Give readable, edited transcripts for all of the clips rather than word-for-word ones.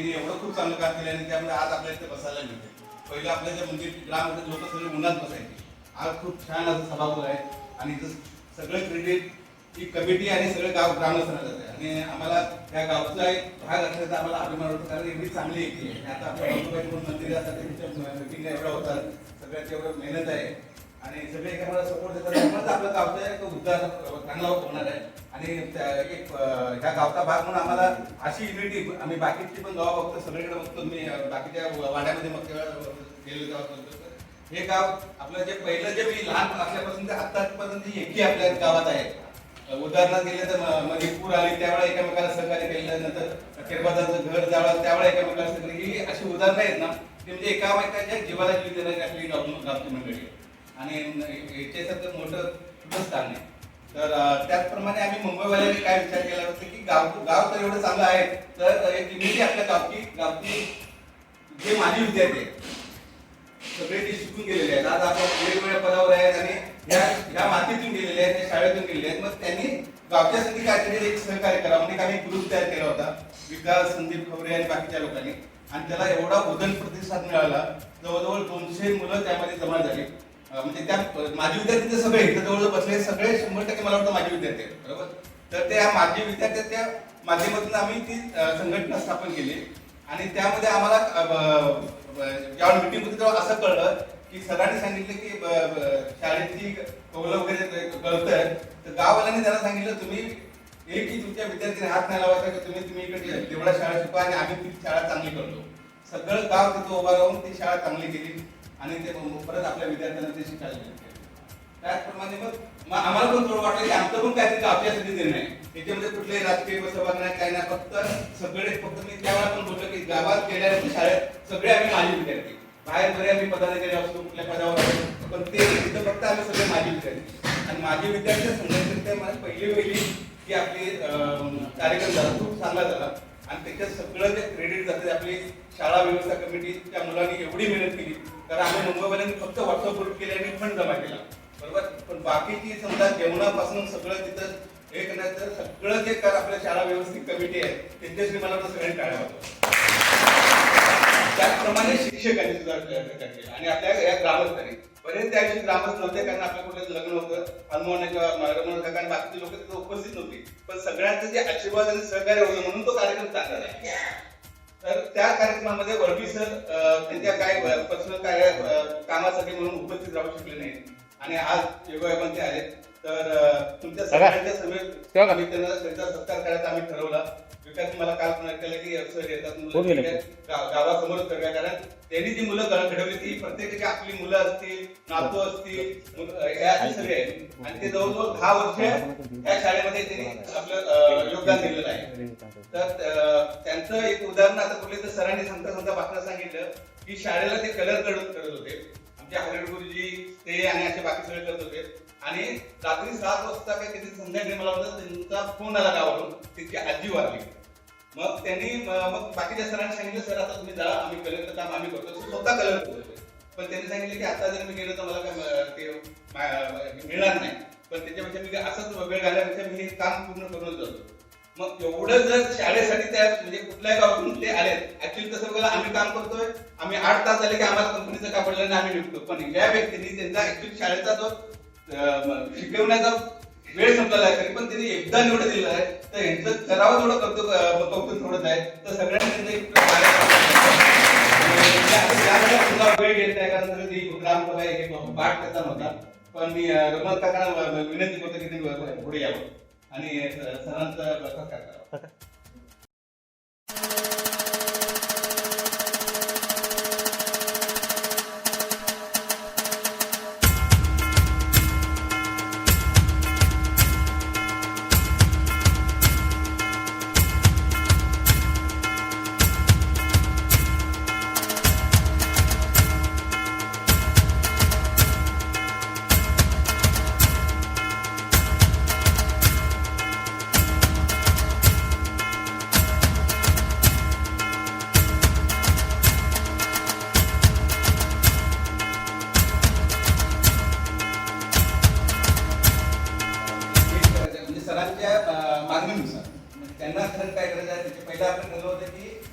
त्यांनी एवढं खूप चांगलं काम केलं आणि त्यामुळे आज आपल्या इथे बसायला मिळते. पहिलं आपल्या ज्या म्हणजे ग्राममध्ये लोक सगळे उन्हात बसायचे, आज खूप छान असं सभागृह आहे आणि सगळं क्रेडिट ही कमिटी आणि सगळे गाव ग्रामस्थांना जाते आणि आम्हाला या गावचा एक भाग असल्याचा आम्हाला अभिमान होतो, कारण एवढी चांगली येते. आता आपल्या मंदिर असतात त्यांच्या मिटिंग एवढ्या होतात, सगळ्याची एवढं मेहनत आहे आणि सगळे एकामेकाला सपोर्ट देतात, त्यामुळेच आपलं गावचा एक उद्धार चांगला होणार आहे. आणि एक ह्या गावचा भाग म्हणून आम्हाला अशी युनिटी, आम्ही बाकीची पण गाव बघतो, सगळीकडे बघतो, मी बाकीच्या वाड्यामध्ये मग गेलो तेव्हा बघतो. हे गाव आपलं जे पहिलं जे मी लहान असल्यापासून ते आतापर्यंत जी एकी आपल्या गावात आहे. उदाहरणार्थ दिले तर मध्ये पूर आली त्यावेळेला एकमेकाला सहकार्य केलं, नंतर केरबाजाचं घर जाळलं त्यावेळेला एकमेकाला सहकार्य, ही अशी उदाहरणं आहेत ना, ते म्हणजे एकामेकाच्या जीवाला जीव देणारी आपली गावची मंडळी आणि याच्यासारखं मोठं स्थान आहे. तर त्याचप्रमाणे आम्ही मुंबईवाल्यांनी काय विचार केला होता की गाव तर एवढं चांगलं आहे, तर एक इमेज आपल्या गावची जे माजी विद्यार्थी आहेत सगळे ते शिकून गेलेले आहेत, आज आपण वेगवेगळ्या पदावर आहेत आणि ह्या मातीतून गेलेले आहेत, त्या शाळेतून गेलेले आहेत. मग त्यांनी गावच्यासाठी काहीतरी एक सहकार्य करावं म्हणजे आम्ही ग्रुप तयार केला होता, विकास, संदीप खबरे आणि बाकीच्या लोकांनी, आणि त्याला एवढा उदंड प्रतिसाद मिळाला. जवळजवळ 200 मुलं त्यामध्ये जमा झाली. म्हणजे त्या माजी विद्यार्थी सगळे जवळजवळ बसले सगळे 100% मला वाटतं माजी विद्यार्थी आहेत, बरोबर. तर त्या माजी विद्यार्थ्यांच्या माध्यमातून आम्ही ती संघटना स्थापन केली आणि त्यामध्ये आम्हाला जेव्हा मीटिंग होती तेव्हा असं कळलं की सरांनी सांगितलं की शाळेची कौलं वगैरे कळतंय, तर गाववाल्यांनी त्यांना सांगितलं तुम्ही की तुमच्या विद्यार्थ्यांनी हात नाही लावायचा की तुम्ही इकडे तेवढा शाळा शिकवा आणि आम्ही ती शाळा चांगली करतो. सगळं गाव तिथं उभा राहून ती शाळा चांगली केली आणि ते परत आपल्या विद्यार्थ्यांना ते शिकायला मिळते. त्याचप्रमाणे मग आम्हाला पण थोडं वाटलं की आमचं पण काहीतरी गावच्यासाठी देणं आहे, त्याच्यामध्ये कुठलेही राजकीय सहभाग नाही, काही नाही, फक्त मी त्यावेळेला पण बोललो की गावात गेल्यानंतर शाळेत सगळे आम्ही माझे विद्यार्थी, बाहेर बरे आम्ही पदाधिकारी असतो कुठल्या पदावर असतो, पण ते तिथं फक्त आम्ही सगळे माझे विद्यार्थी आणि माझे विद्यार्थी संघटनेच्या मला पहिली की आपली कार्यक्रम झाला खूप चांगला झाला आणि त्याच्यात सगळं जे क्रेडिट जाते आपली शाळा व्यवस्था कमिटी, त्या मुलांनी एवढी मेहनत केली, कारण आम्ही मुंबईवाल्यांनी फक्त व्हॉट्सअप ग्रुप केले आणि फंड जमा केला, बरोबर. पण बाकीची समजा जेवणापासून सगळं तिथं एक नाही तर सगळं जे कर आपल्या शाळा व्यवस्थित कमिटी आहे त्यांच्याशी मला सगळ्यांनी टाळ्या होतं. त्याचप्रमाणे शिक्षकांनी सुद्धा केलं आणि आपल्या या ग्रामस्थांनी बरेच त्या दिवशी ग्रामस्थ नव्हते, कारण आपल्या कुठलं लग्न होतं, हनुमान आणि बाकीचे लोक तिथे उपस्थित नव्हते, पण सगळ्यांचं जे आशीर्वाद आणि सहकार्य होतं म्हणून तो कार्यक्रम चांगला झाला. तर त्या कार्यक्रमामध्ये वळवी सर त्यांच्या काय पर्सनल काय कामासाठी म्हणून उपस्थित राहू शकले नाही आणि आज योगायोगाने ते आले. तर तुमच्या सगळ्यांच्या समेत आम्ही त्यांचा सत्कार करायचा आम्ही ठरवला. विकास मला काल पण केलं की सर येतात गावासमोरच करूया, कारण त्यांनी जी मुलं घडवली ती प्रत्येकाची आपली मुलं असतील, नातू असतील, सगळे आहेत आणि ते जवळजवळ 10 वर्ष या शाळेमध्ये त्यांनी आपलं योगदान दिलेलं आहे. तर त्यांचं एक उदाहरण आता कुठले तर सरांनी सांगता भाषणात सांगितलं की शाळेला ते कलर करत होते, आमचे हरिड गुरुजी ते आणि असे बाकी सगळे करत होते आणि रात्री 7 वाजता काय कधी संध्याकाळी मला वाटतं त्यांचा फोन आला गावावरून, त्यांची आजी वारली. मग त्यांनी मग बाकीच्या सरांनी सांगितलं सर आता तुम्ही जा, आम्ही कलरचं काम आम्ही करतो, स्वतः कलर करतो. पण त्यांनी सांगितलं की आता जर मी गेलो तर मला काय ते मिळणार नाही, पण त्याच्यापेक्षा मी असंच वेळ घालण्यापेक्षा मी हे काम पूर्ण करूनच जातो. मग एवढं जर शाळेसाठी त्या म्हणजे कुठल्याही गावातून ते आले, ऍक्च्युअली तसं बघायला आम्ही काम करतोय, आम्ही 8 तास झाले की आम्हाला कंपनीचं काम पडलं आणि आम्ही निघतो, पण या व्यक्तींनी त्यांचा ऍक्च्युअली शाळेचा जो शिकवण्याचा वेळ संपलेला आहे तरी पण त्यांनी एकदा निवड दिलेला आहे, तर यांचं करावं थोडं कौतुक थोडंच आहे. तर सगळ्यांनी वेळ घेत नाही, कारण ग्रामसभा एक पाठ करता नव्हता, पण मी रमण काकांना विनंती करतो की त्यांनी पुढे यावं आणि सरांचा सत्कार करावा.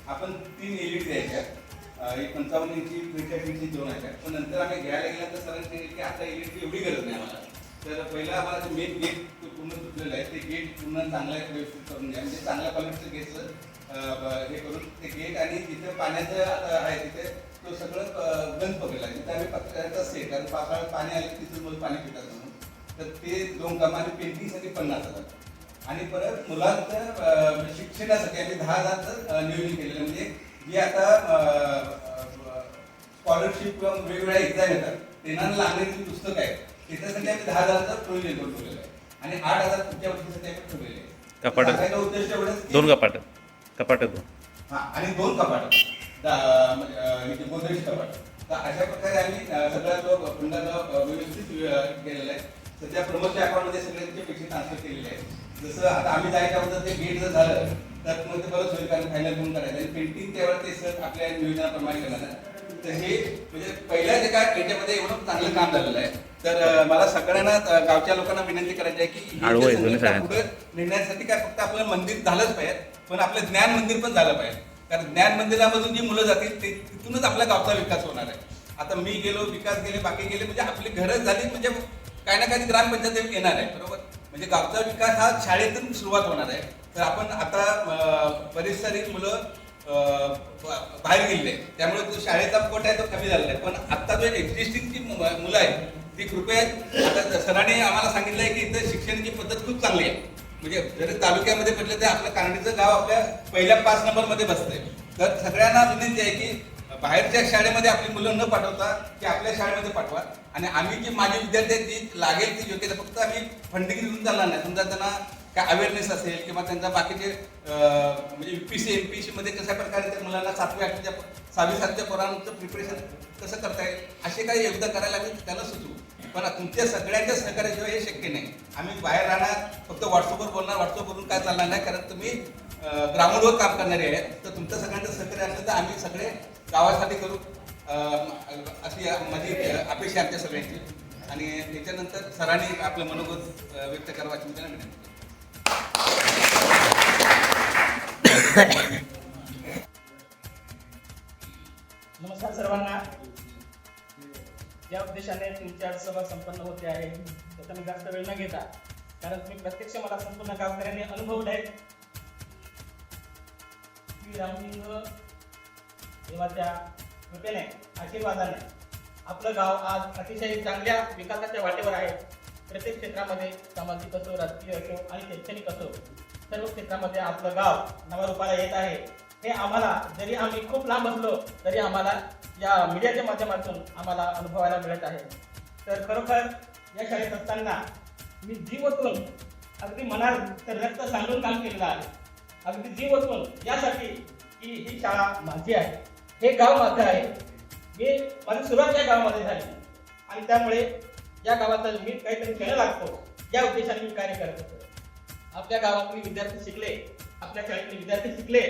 आपण 3 LED द्यायच्या, एक 55 इंची 45 इंची 2 आहेत. पण नंतर आम्ही घ्यायला गेल्यानंतर सरांनी सांगितलं की आता LED एवढी गरज नाही आम्हाला. तर पहिला आम्हाला मेन गेट पूर्ण तुटलेलं आहे, ते गेट पूर्ण चांगल्या व्यवस्थित करून घ्या, म्हणजे चांगल्या क्वालिटीचं गेटचं हे करून ते गेट आणि तिथे पाण्याचं आता आहे तिथे तो सगळं गंज पकडला आहे. तिथे आम्ही पत्र्याचा सेट, कारण पावसाळ्यात पाणी आले तिथून मग पाणी पितात म्हणून, तर ते 2 कामं आणि पेंटिंगसाठी 50,000. आणि परत मुलांच्या शिक्षणासाठी आम्ही 10,000चं नियोजन केलेलं, म्हणजे जे आता स्कॉलरशिप किंवा वेगवेगळ्या एक्झाम येतात त्यांना लागणारी जी पुस्तकं आहेत त्याच्यासाठी आम्ही 10,000चं प्रोविजन करून ठेवलेलं आहे आणि 8,000 पुढच्या वर्षीसाठी आम्ही ठेवलेले आहे. कपाट उद्देश एवढंच, 2 कपाट 2 हां, आणि 2 कपाट गोदरेज कपाट. तर अशा प्रकारे आम्ही सगळा जो फंडाचा व्यवस्थित केलेला आहे. सध्या प्रमोदच्या अकाउंटमध्ये सगळ्यांचे पैसे ट्रान्सफर केलेले आहेत. जसं आता आम्ही जायच्या अगोदर ते गेट जर झालं तर मग ते बरंच होईल, कारण फायनल म्हणून करायचं आणि पेंटिंग त्यावेळेस ते सर आपल्या नियोजनाप्रमाणे करणार. तर हे म्हणजे पहिल्याच एका याच्यामध्ये एवढं चांगलं काम झालेलं आहे. तर मला सगळ्यांना गावच्या लोकांना विनंती करायची आहे की पुढे नेण्यासाठी काय फक्त आपलं मंदिर झालंच पाहिजे, पण आपलं ज्ञान मंदिर पण झालं पाहिजे. कारण ज्ञान मंदिरामधून जी मुलं जातील तिथूनच आपल्या गावचा विकास होणार आहे. आता मी गेलो, विकास गेले, बाकी गेले, म्हणजे आपली घरं झाली म्हणजे काही ना काही ग्रामपंचायत येणार आहे, बरोबर. म्हणजे गावचा विकास हा शाळेतून सुरुवात होणार आहे. तर आपण आता बरेच सारी मुलं बाहेर गेलेले आहेत, त्यामुळे जो शाळेचा कोट आहे तो कमी झालेला आहे. पण आता जो एक्झिस्टिंग जी मुलं आहेत ती कृपया, आता सरांनी आम्हाला सांगितलं आहे की इथं शिक्षणाची पद्धत खूप चांगली आहे. म्हणजे जरी तालुक्यामध्ये म्हटलं तर आपलं कारंडीचं गाव आपल्या पहिल्या 5 नंबरमध्ये बसतंय. तर सगळ्यांना विनंती आहे की बाहेरच्या शाळेमध्ये आपली मुलं न पाठवता की आपल्या शाळेमध्ये पाठवा. आणि आम्ही जी माझे विद्यार्थी आहेत जी लागेल ती योग्यता, फक्त आम्ही फंडिंग देऊन चालणार नाही. समजा त्यांना काय अवेअरनेस असेल किंवा त्यांचा बाकीचे म्हणजे UPSC MPSC मध्ये कशा प्रकारे त्या मुलांना 6वी-7वीच्या पोरांचं प्रिपरेशन कसं करता येईल असे काही योगदा करायला आम्ही त्यांना सुचवू. पण तुमच्या सगळ्यांच्या सहकार्याशिवाय हे शक्य नाही. आम्ही बाहेर राहणार, फक्त व्हॉट्सअपवर बोलणार, व्हॉट्सअपवरून काय चालणार नाही, कारण तुम्ही ग्राउंडवर काम करणारे आहेत. तर तुमचं सगळ्यांचं सहकार्य असेल तर आम्ही सगळे गावासाठी करू अशी माझी अपेक्षा आमच्या सगळ्यांची. आणि त्याच्यानंतर सरांनी आपलं मनोगत व्यक्त करावं अशी त्यांना विनंती. नमस्कार सर्वांना. या उद्देशाने तुमच्या सभा संपन्न होते आहे त्याचा मी जास्त वेळ न घेता, कारण तुम्ही प्रत्यक्ष मला संपूर्ण गावकऱ्यांनी अनुभवलं आहे की रामलिंग देवाच्या कृपेने, आशीर्वादाने आपलं गाव आज अतिशय चांगल्या विकासाच्या वाटेवर आहे. प्रत्येक क्षेत्रामध्ये, सामाजिक असो, राजकीय असो आणि शैक्षणिक असो, सर्व क्षेत्रामध्ये आपलं गाव नावारूपाला येत आहे. हे आम्हाला, जरी आम्ही खूप लांब असलो तरी आम्हाला या मीडियाच्या माध्यमातून आम्हाला अनुभवायला मिळत आहे. तर खरोखर या शाळेत असताना मी जीव ओतून, अगदी मनात तर रक्त सांडून काम केलेलं आहे. अगदी जीव ओतून यासाठी की ही शाळा माझी आहे, हे गाव माझं आहे. माझी सुरुवात या गावामध्ये झाली आणि त्यामुळे या गावाचा मी काहीतरी केलं लागतो या उद्देशाने मी कार्य करत होतो. आपल्या गावातले विद्यार्थी शिकले, आपल्या शाळेतले विद्यार्थी शिकले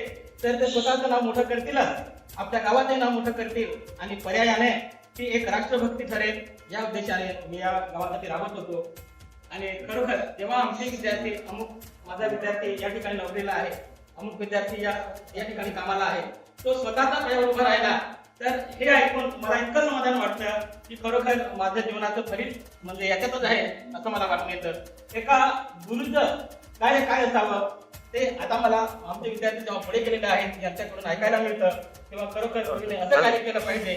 तर ते स्वतःचं नाव मोठं करतीलच, आपल्या गावाचे नाव मोठं करतील आणि पर्यायाने ती एक राष्ट्रभक्ती ठरेल या उद्देशाने मी या गावासाठी राबत होतो. आणि खरोखर जेव्हा आमचे विद्यार्थी, अमुक माझा विद्यार्थी या ठिकाणी नोकरीला आहे, अमुक विद्यार्थी या ठिकाणी कामाला आहे, तो स्वतःचा पायावर उभा राहिला, तर हे ऐकून मला इतकं समाधान वाटतं की खरोखर माझ्या जीवनाचं फलित म्हणजे याच्यातच आहे असं मला वाटलं येतं. एका गुरुचं कार्य काय असावं ते आता मला आमचे विद्यार्थी जेव्हा पुढे गेलेले आहेत यांच्याकडून ऐकायला मिळतं, तेव्हा खरोखर गुरुने असं कार्य केलं पाहिजे.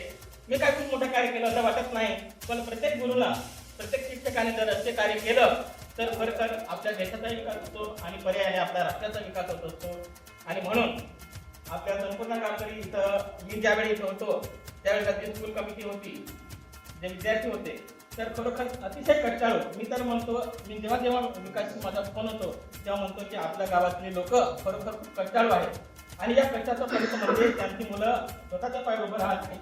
मी काय खूप मोठं कार्य केलं असं वाटत नाही, पण प्रत्येक गुरुला, प्रत्येक शिक्षकाने जर असे कार्य केलं तर खरोखर आपल्या देशाचा विकास होतो आणि पर्यायाने आपल्या राष्ट्राचा विकास होत असतो. आणि म्हणून आपल्या संपूर्ण गावकरी इथं, मी ज्यावेळी इथं होतो त्यावेळेला जी स्कूल कमिटी होती, जे विद्यार्थी होते, तर खरोखर अतिशय कष्टाळू. मी तर म्हणतो, मी जेव्हा जेव्हा विकास माझा फोन होतो तेव्हा म्हणतो की आपल्या गावातले लोक खरोखर खूप कष्टाळू आहेत आणि या कष्टाचं फलित म्हणजे त्यांची मुलं स्वतःच्या पायावर उभं राहत नाही.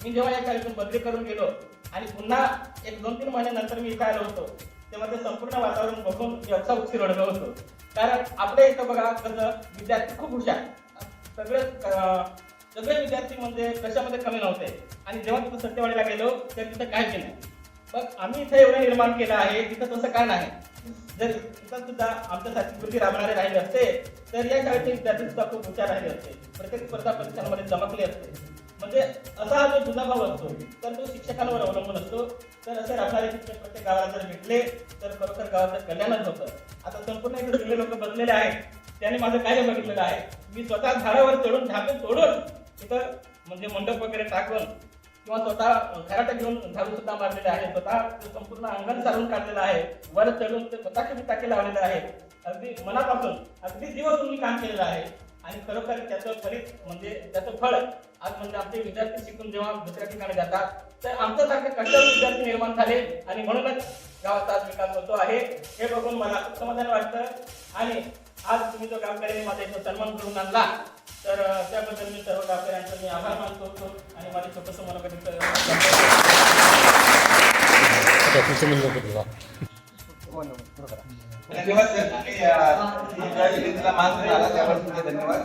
मी जेव्हा या शाळेतून बदली करून गेलो आणि पुन्हा एक 2-3 महिन्यानंतर मी इथं आलो होतो, तेव्हा ते संपूर्ण वातावरण बघून मी असा उत्साह रडलो होतो. कारण आपल्या इथं बघा कसं विद्यार्थी खूप हुशार, सगळे विद्यार्थी म्हणजे कशामध्ये कमी नव्हते. आणि जेव्हा तिथं सत्यवाडीला गेलो तर तिथं काहीच नाही. मग आम्ही इथं एवढं निर्माण केलं आहे, तिथं तसं काय नाही. जर इथं सुद्धा आमच्यासाठी कृती राबणारे राहिले असते तर या शाळेचे विद्यार्थी सुद्धा खूप हुशार राहिले असते, प्रत्येक स्पर्धा परीक्षांमध्ये चमकले असते. म्हणजे असा हा जो दुजाभाव असतो तर तो शिक्षकांवर अवलंबून असतो. तर असे राबणारे शिक्षक प्रत्येक गावाला जर भेटले तर खरोखर गावाचं कल्याणच होतं. आता संपूर्ण इथे सगळे लोक बसलेले आहेत, त्यांनी माझं कार्य बघितलेलं आहे. मी स्वतः झाडावर चढून झाडून तोडून इथं म्हणजे मंडप वगैरे टाकून किंवा स्वतः खराटा घेऊन झाडू सुद्धा मारलेले आहे, स्वतः संपूर्ण अंगण सारून काढलेलं आहे, वर चढून ते स्वतःचे टाके लावलेले आहे. अगदी मनापासून अगदी दिवसून मी काम केलेलं आहे आणि खरोखर त्याचं फलित म्हणजे त्याचं फळ आज म्हणजे आमचे विद्यार्थी शिकून जेव्हा दुसऱ्या ठिकाणी जातात तर आमच्यासारखे कष्टाळू विद्यार्थी निर्माण झाले आणि म्हणूनच गावाचा आज विकास होतो आहे हे बघून मला खूप समाधान वाटतं. आणि आज तुम्ही जो गावकऱ्यांनी माझा इथं सन्मान करून आणला तर त्याबद्दल मी सर्व गावकऱ्यांचा मी आभार मानतो आणि माझे छोटंसं मनोगत धन्यवाद सर. तुम्ही मान दिला त्याबद्दल धन्यवाद.